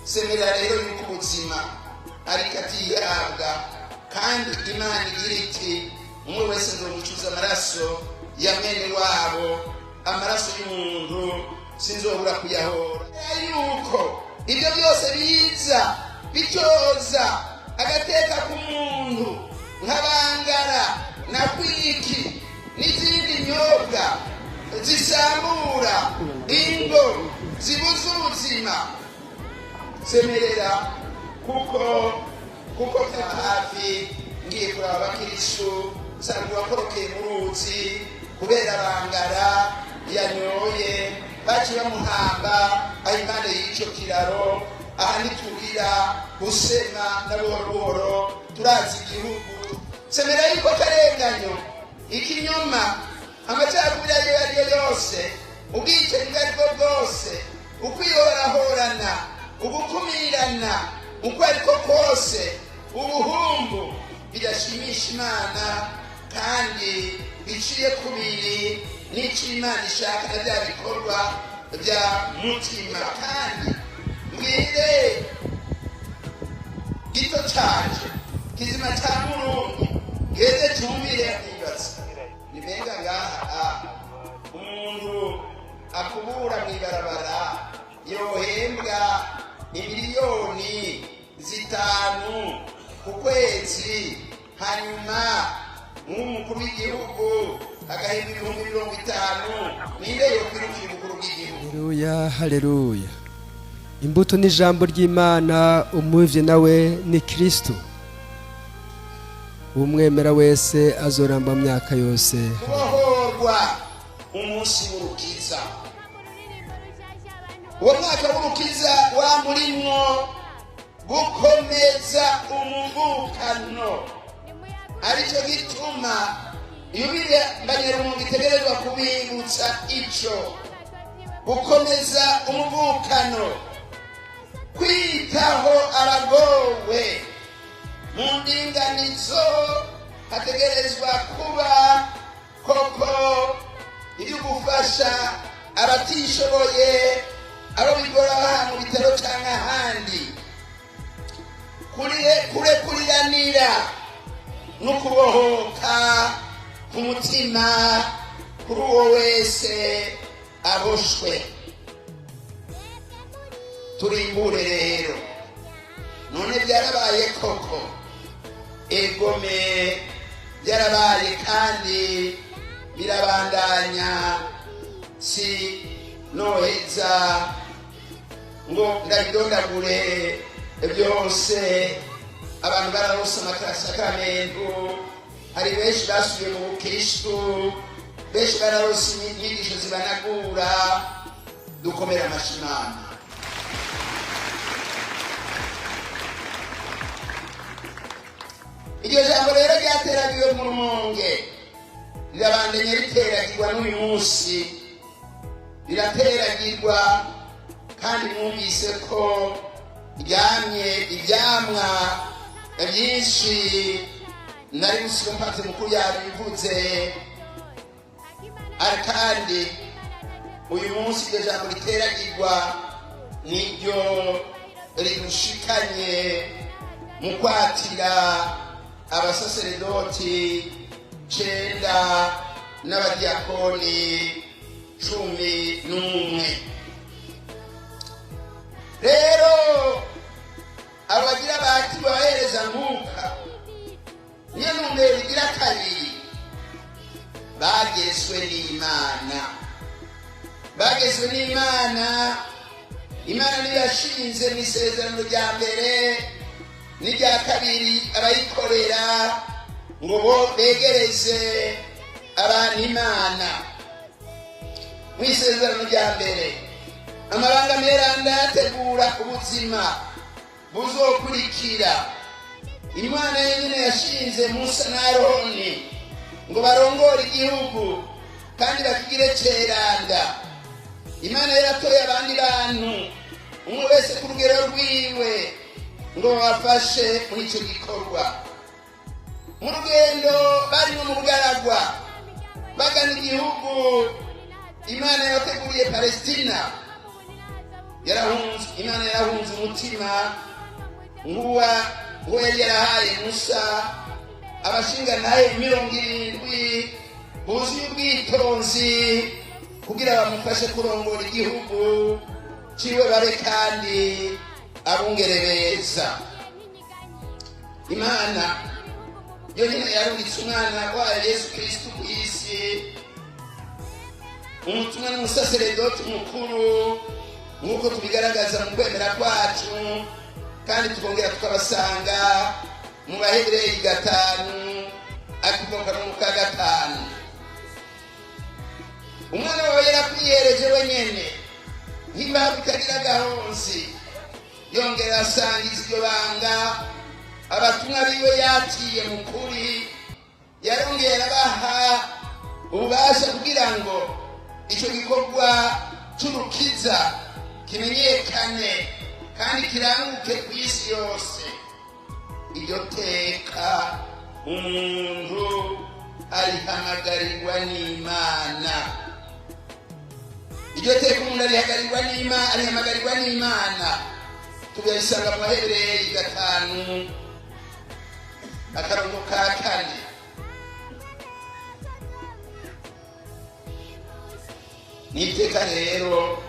semera rero yuko ubuzima ariko atihabwa kandi Imana igira iti umwe wese nzomucuza amaraso ya mwene wabo, amaraso y'umuntu sinzobura kuyahora. Yuko ibyo byose biza bityoza agateka k'umuntu nk'abangara na kwiki n'izindi nyobwa zisambura ingo zibuza ubuzima. Semerera kuko hafi ngiye kuraba abakirisu nsanga wakorokeye mu ruzi kubera bangara yanyoye baciye bamuhamba aho impande y'icyo kiraro. Aha nitugira gusema na buhoro buhoro turazi igihugu. Semerera yuko akarenganyo, ikinyoma, amacakubiri ayo ariyo yose, ubwicanyi ubwo aribwo bwose, ukwihorahorana, ugukumirana uko ariko kose, ubuhumbu bidashimisha Imana kandi biciye kubiri n'icyo Imana ishaka na bya bikorwa bya mutima. Kandi mbwire gito cyaje kizima cya Murundi geze cyumvire ibaza nibenga ngaha umuntu akubura mw'ibarabara yohembwa imiliyoni 5 ku kwezi, hanyuma nk'umukuru w'igihugu agahembwa ibihumbi 50. Ninde yokwirukira umukuru w'igihugu? Haleluya, haleluya. Imbuto n'ijambo ry'Imana, umuvye nawe ni Kristo. Umwemera wese azoramba myaka yose. Kubohorwa umunsi w'urukiza. Uwo mwaka w'urukiza wamurimwo gukomeza umuvukano. Aricyo gituma Yubile Mbanyerungu itegerezwa kubibutsa ico gukomeza umuvukano, kwitaho abagowe. Mu ndinganizo hategerezwa kuba koko ibyo gufasha abatishoboye, abo bigora mu bitaro cyangwa ahandi, kuriranira no kubohoka ku mutima kuri uwo wese aboshwe. Turimbure rero, none byarabaye koko, egome byarabaye kandi birabandanya. Si noheza ngo ndabidondagure byose. Abantu bararose amasakaramentu, hari benshi basubiye mu bukristu, benshi bararose inyigisho zibanagura. Dukomera amashimana. Iryo jambo rero ryateragiwe mu Rumonge rirabandanya riteragirwa n'uyu munsi, rirateragirwa kandi mwumvise ko ryamye ibyamwa byinshi. Nari gusiga mpatse mukuru yabivuze, kandi uyu munsi iryo jambo riteragirwa niryo ridushikanye mu kwatira abasaseredoti 9 n'abadiyakoni 11. Rero abagira bati bahereza Mwuka niyo numero igira kabiri, bagezwe n'Imana. Bagezwe n'Imana. Imana niyo yashinze mu isezerano rya mbere n'irya kabiri abayikorera ngo bo begereze abantu Imana. Mu isezerano rya mbere amabanga meranda yategura ubuzima buzokurikira. Imana yenyine yashinze Musa na Aroni ngo barongore igihugu kandi bakigire ceranda. Imana yaratoye abandi bantu, umwe wese ku rugero rwiwe, ngo bafashe muri icyo gikorwa. Mu rugendo bari no mu bugaragwa bagana igihugu Imana yateguriye Palestina. imana yarahunze umutima nguwo yari yarahaye musa abashingantahe 70 buzuye ubwitonzi kugira bamufashe kurongora igihugu ciwe babe kandi abungere beza. Imana yo nyine yarungitse umwana wayo Yesu Kristo ku isi, umutumwa n'umusaseredoti mukuru nk'uko tubigaragaza mu kwemera kwacu, kandi tukongera tukabasanga mu Baheburayo 5 akivuga mu ka 5. Umwana wawe yarakwihereje wenyene nk'imbaho itagira gahonzi, yongera asangiza iryo banga abatumwa biwe yaciye mu kuri, yarongera arabaha ububasha kugira ngo icyo gikorwa cy'urukiza kimenyekane kandi kiranguke ku isi yose. Iryo teka umuntu arihamagarirwa n'Imana, iryo teka umuntu arihamagarirwa n'Imana tubisanga mu Baheburayo 5 akarongo ka 4. Niteka rero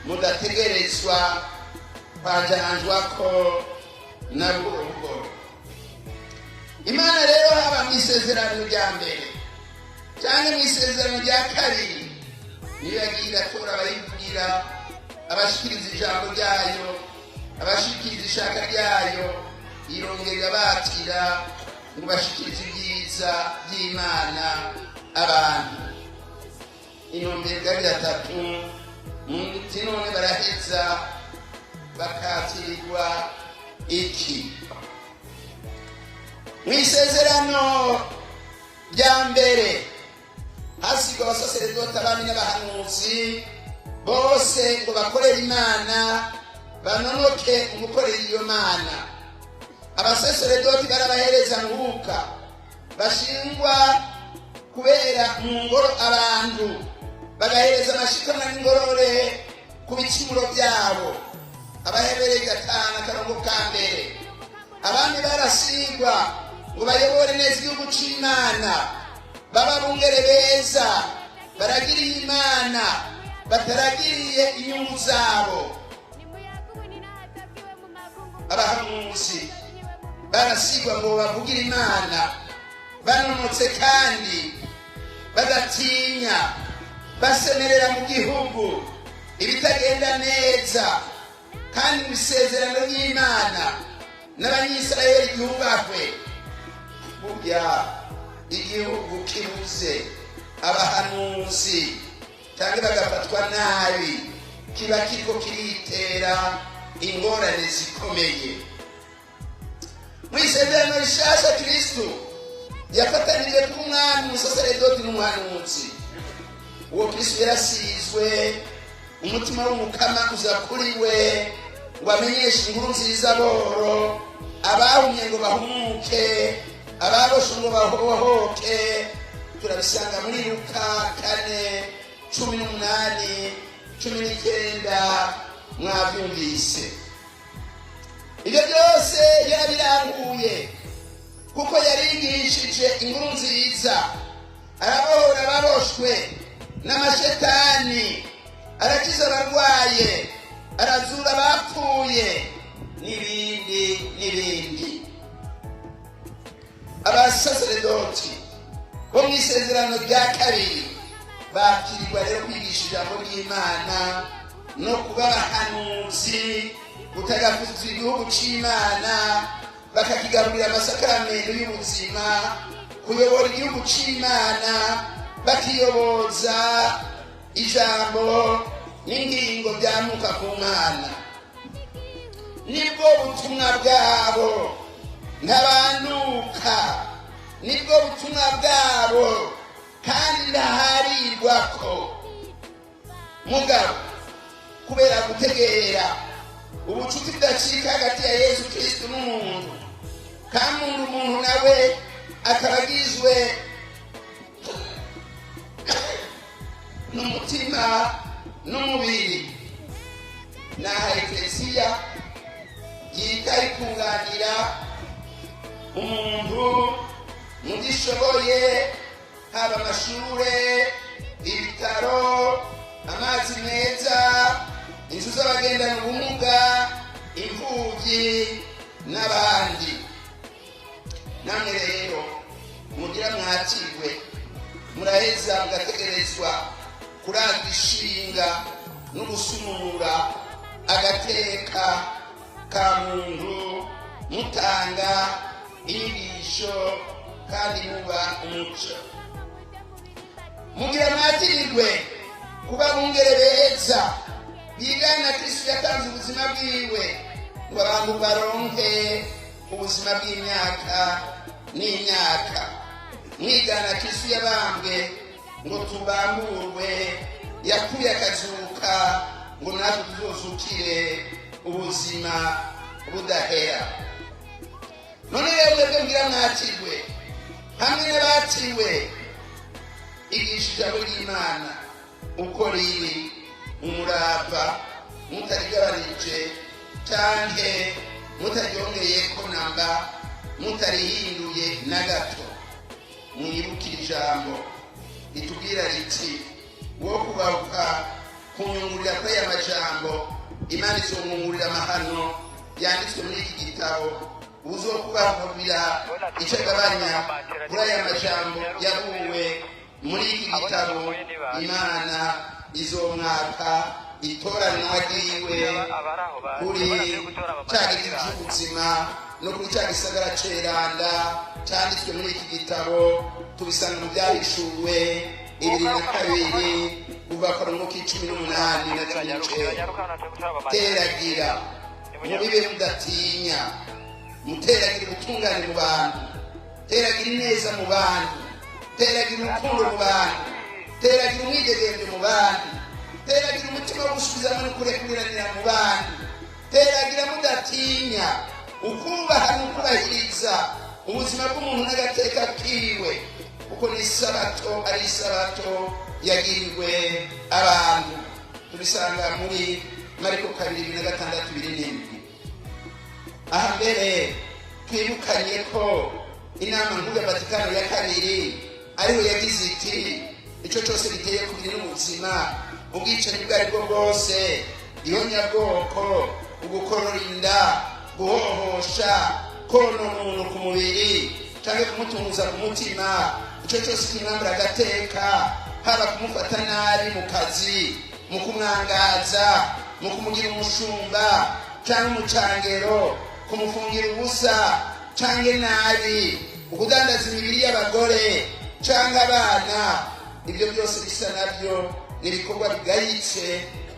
mudategerezwa kwajanjwako na buhoro. Imana rero haba mu isezerano rya mbere cyangwa mu isezerano rya kabiri niyo yagiye igatora abayivugira, abashikiriza ijambo ryayo, abashikiriza ishaka ryayo, irongera batira ngo bashikirize ibyiza by'Imana abantu. Intumbero ya gatatu muti none baraheza bakatirirwa iki? Mu isezerano rya mbere hasigwa abasaseredoti, abami n'abahanuzi bose ngo bakorere Imana, banonoke mu gukorera iyo Mana. Abasaseredoti barabahereza nguka bashingwa kubera mu ngoro abantu, bagahereza amashikana n'ingorore ku bicumuro byabo. Abaheburayo 5 akarongo ka 1. Abandi barasigwa ngo bayobore neza igihugu c'Imana, baba bungere beza, baragiriye Imana, bataragiriye inyungu zabo. Abahanuzi barasigwa ngo bavugire Imana banonotse kandi badatinya, basemerera mu gihugu ibitagenda neza, kandi mu isezerano ry'Imana n'Abanyisirayeli ryubahwe. Burya igihugu kibuze abahanuzi cyangwa bagafatwa nabi, kiba kiriko kiritera ingorane zikomeye. Mu isezerano rishasha Kristo yafatanije k'umwami, umusaseredoti n'umuhanuzi. Uwo Kristo yarasizwe umutima w'umukama uza kuri we ngo amenyeshe inkuru nziza boro, abahumye ngo bahumuke, ababoshe ngo bahohoke. Turabisanga muri Luka 4:18-19 mwabyumvise. Ibyo byose yarabiranguye kuko yarigishije inkuru nziza, arabohora ababoshwe n'amashetani, arakiza abarwaye, arazura abapfuye n'ibindi. Abasaseredoti bo mu isezerano rya kabiri bakirirwa rero kwigisha ijambo ry'Imana no kuba abahanuzi, gutagafuza igihugu c'Imana, bakakigaburira amasakaramentu y'ubuzima, kuyobora igihugu c'Imana, bakiyoboza ijambo n'ingingo byamuka ku Mana. Nibwo butumwa bwabo ntabanuka, nibwo butumwa bwabo kandi ndaharirwako. Mugabo kubera gutegera ubucuti budacika hagati ya Yesu Kristo n'umuntu, kandi umuntu nawe akabagizwe n'umutima n'umubiri, n'aha eklesiya yita ikunganira umuntu mu gishoboye, haba amashure, ibitaro, amazi meza, inzu z'abagendana ubumuga, imfuvyi n'abandi. Namwe rero mugira mwakirwe, muraheza mugategerezwa kuraga ishinga no gusumura agateka ka muntu, mutanga inyigisho kandi muba umuco. Mugira mwakirwe kuba bungere beza bigana Kristo yatanze ubuzima bwiwe ngo abantu baronke ubuzima bw'imyaka n'imyaka. Mwigana Kristo yabambwe ngo tubamburwe, yapfuye akazuka ngo natwe tuzozukire ubuzima budahera. None rero mwebwe mugira mwakirwe hamwe n'abakiriwe, igisha ijambo ry'Imana uko riri umurava, mutarigabanije canke mutaryongeyeko namba, mutarihinduye na gato. Mwibukire ijambo ritubwira riti wo kugaruka kunyungurira kuri aya majambo Imana izomwungurira amahano yanditswe muri iki gitabo. Uzokubahubira icyo agabanya kuri aya majambo yavuwe muri iki gitabo, Imana izomwaka itoranwa ryiwe kuri cya giti cy'ubuzima no kuri cya gisagara ceranda cyanditswe muri iki gitabo. Tubisanga mu Byahishuwe 22 kuva ku murongo w'18 na 19. Teragira mubibe mudatinya, muteragira ubutungane mu bantu, teragira ineza mu bantu, teragira urukundo mu bantu, teragira umwidegemvyo mu bantu, teragira umutima wo gusubizamo no kurekuranira mu bantu, teragira mudatinya, ukubaha n'ukubahiriza ubuzima bw'umuntu n'agateka kiwe, kuko ni isabato, ari isabato yagiriwe abantu. Tubisanga muri Mariko 2:6-7. Aha mbere twibukanye ko inama nkuru ya Vatikano ya kabiri ariho yagize iti icyo cyose giteye kubiri n'ubuzima, ubwicanyi bwo aribwo bwose, ihonyabwoko, ugukorora inda, guhohosha, konona umuntu ku mubiri cyangwa kumutunguza ku mutima, icyo cyose kimwambura agateka, haba kumufata nabi mu kazi, mu kumwangaza, mu kumugira umushumba cyangwa umucangero, kumufungira ubusa cyangwa nabi, ukudandaza imibiri y'abagore cyangwa abana. Ibyo byose bisa nabyo n'ibikorwa bigayitse,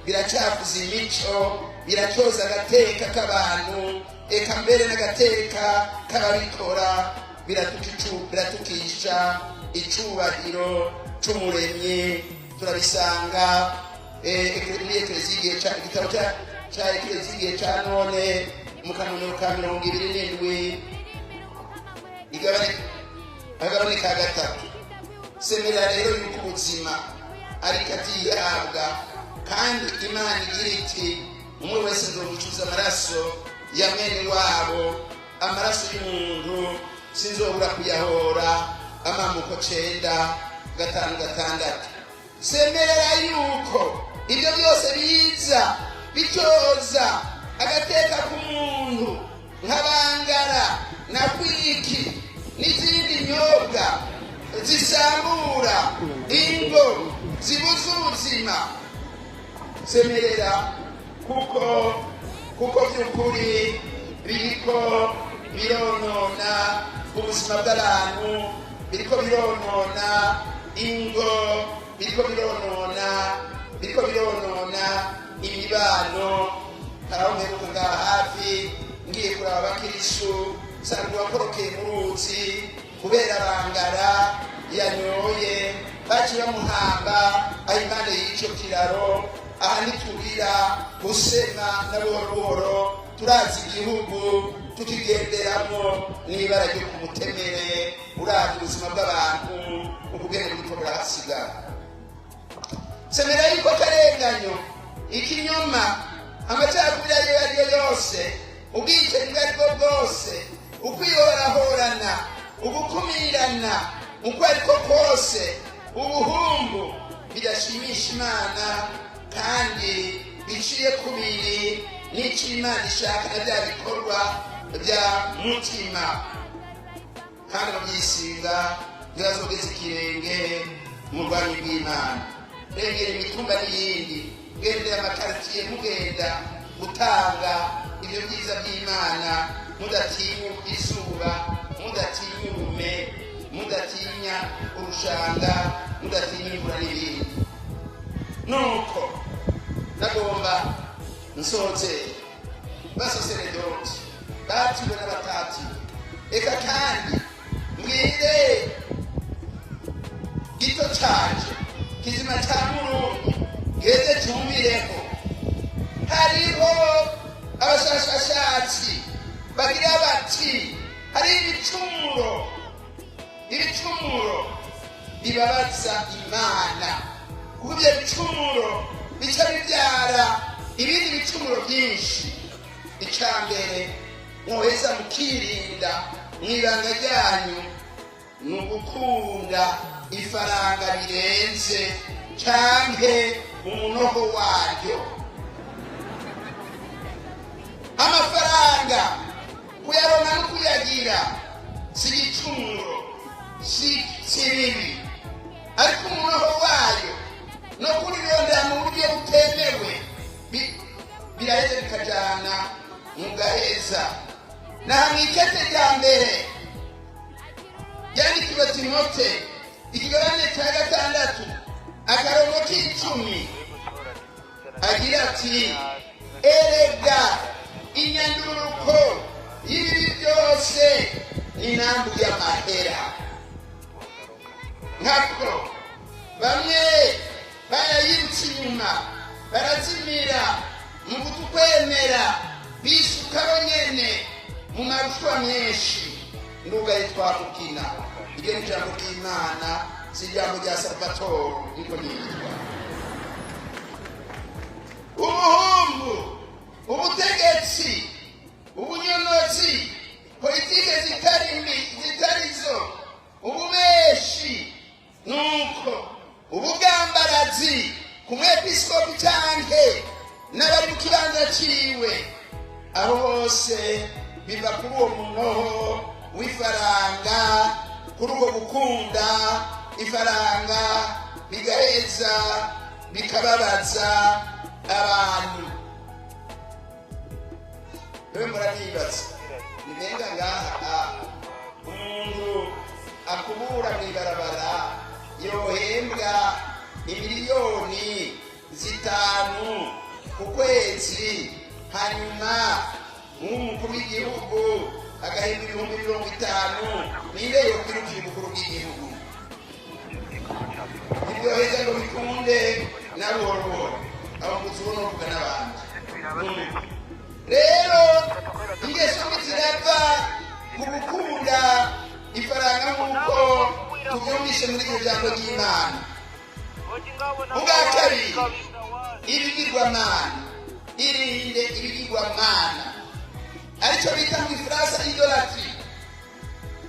biracyafuza imico, biracyoza agateka k'abantu, eka mbere n'agateka k'ababikora, biratukisha icubahiro c'umuremyi. Turabisanga muri Ekleziya, igitabo ca Ekleziya ca none mu kanonero ka 27 agabane ka 3. Semera rero yuko ubuzima ariko atihabwa, kandi Imana igira iti umwe wese nzomucuza amaraso ya mwene wabo, amaraso y'umuntu sinzobura kuyahora. Amamuko 9:5-6. Semerera yuko ibyo byose biza bityoza agateka k'umuntu nk'abangara na kwiki n'izindi nyobwa zisambura ingo, zibuza ubuzima. Semerera kuko by'ukuri biriko bironona ubuzima bw'abantu, biriko bironona ingo, biriko bironona imibano. Haraho mperuka ngaha hafi ngiye kuraba abakirisu, nsanga uwakorokeye mu ruzi kubera bangara yanyoye, baciye bamuhamba aho impande y'icyo kiraro. Aha ntiturira gusema na buhoro buhoro, turazi igihugu tukigenderamo n'ibara ryo ku mutemere, urazi ubuzima bw'abantu ukugenda buriko burahasigara. Semera yuko akarenganyo, ikinyoma amacakubiri ayo ariyo yose, ubwicanyi ubwo aribwo bwose, ukwihorahorana, ugukumirana uko ariko kose, ubuhumbu bidashimisha Imana kandi biciye kubiri n'icyo Imana ishaka na bya bikorwa bya mutima. kandi babyisiga ntibazogeze ikirenge mu bwami bw'Imana. Rengera imitumba n'iyindi, gendera amakaritsiye mugenda gutanga ibyo byiza by'Imana, mudatinya izuba, mudatinya urume, mudatinya urushanga, mudatinya imvura n'ibindi. Nuko nagomba nsoze basaseredoti batiwe n'abatatiwe, eka kandi mbwire gito canje kizima ca Murundi geze cyumvireko, hariho abashakashatsi bagira bati hari ibicumuro bibabaza Imana, kuko ibyo bicumuro bica bibyara ibindi bicumuro byinshi. Icambere muheza mukirinda mwibanga ryanyu ni ugukunda ifaranga birenze canke umunoho waryo. Amafaranga kuyaronka no kuyagira si igicumuro, si bibi, ariko umunoho wayo no kurirondera mu buryo butemewe biraheze bikajana mu gaheza. Naha mw'ikete rya mbere ryandikirwa Timote ikigabane cya 6 akarongo k'10 agira ati, erega inyanduruko y'ibibi byose ni intambu y'amahera. Nkako bamwe barayirutse inyuma barazimira mu kutukwemera, bisukaho nyene mu marushwa menshi, ndugaye twamukina. Iryo ni ijambo ry'Imana, si ijambo rya Salvatore, niko nitwa. Ubuhumbu, ubutegetsi, ubunyonozi, politike zitarizo, ububeshi, nuko ubugambarazi ku mwepiskopi canke n'abari mu kibanza ciwe, aho hose biva kuri uwo munoho w'ifaranga, kuri uwo gukunda ifaranga, bigaheza bikababaza abantu. Rero muranibaza, nibenga ngaha umuntu akubura mw'ibarabara yohembwa imiliyoni 5 ku kwezi, hanyuma nk'umukuru w'igihugu agahemba 50,000, ninde yokwirukira umukuru w'igihugu? Ibyoheza ngo bikunde na buhoro aho kuzuba no kuvuga n'abandi. Rero ingeso zirava mu gukunda ifaranga nk'uko tuvyumvise muri iryo jambo ry'Imana. Ubwa kabiri, ibigirwamana, irinde ibigirwamana, aricyo bita mu Gifaransa idolatry.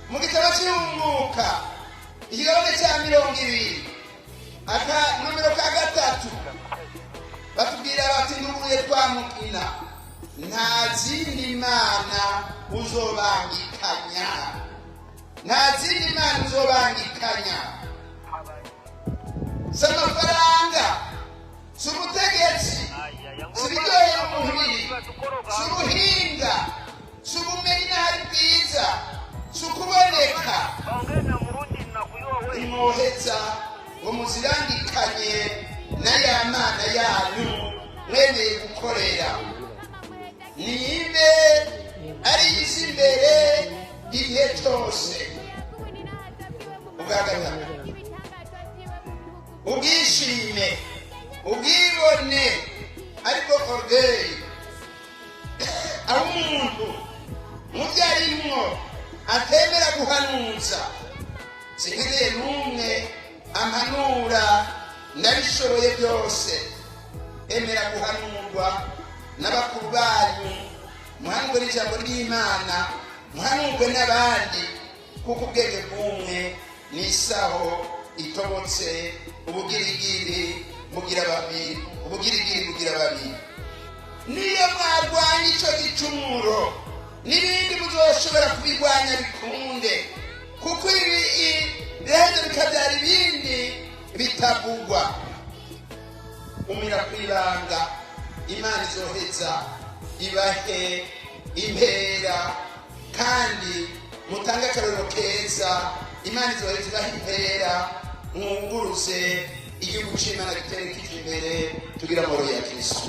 Mu gitabo cy'Umwuka ikigabane cya 20 nomero ka 3 batubwira bati, nduguye twamukina nta zindi mana uzobangikanya, nta zindi mana uzobangikanya. Si amafaranga, si ubutegetsi, si ibiryohera umubiri, si ubuhinga, si ubumenyi n'ahari bwiza, si ukuboneka. Imwoheza ngo muzirangikanye na ya mana yanyu mwemeye gukorera, nibe ari isi imbere igihe cyose. Ubwa gatatu, ubwishime, ubwibone, ariko orgueil, aho umuntu mu byo arimwo atemera guhanuza. Sinkeneye n'umwe ampanura, ndabishoboye byose. Emera guhanurwa, n'abakuru banyu, muhanurwe n'ijambo ry'Imana, muhanurwe n'abandi, kuko ubwenge bw'umwe n'isaho itobotse, ubugirigiri bugira babiri, ubugirigiri bugira babiri. Niyo mwarwanya ico gicumuro, n'ibindi muzoshobora kubirwanya bikunde, kuko ibi biraheza bikabyara ibindi bitavugwa. Umira kwibanga, Imana izoheza ibahe impera, kandi mutange akarorero keza. Imana izoheza ibahe impera, mwunguruze igihugu c'Imana gitereke imbere, tugira amahoro ya Kristo.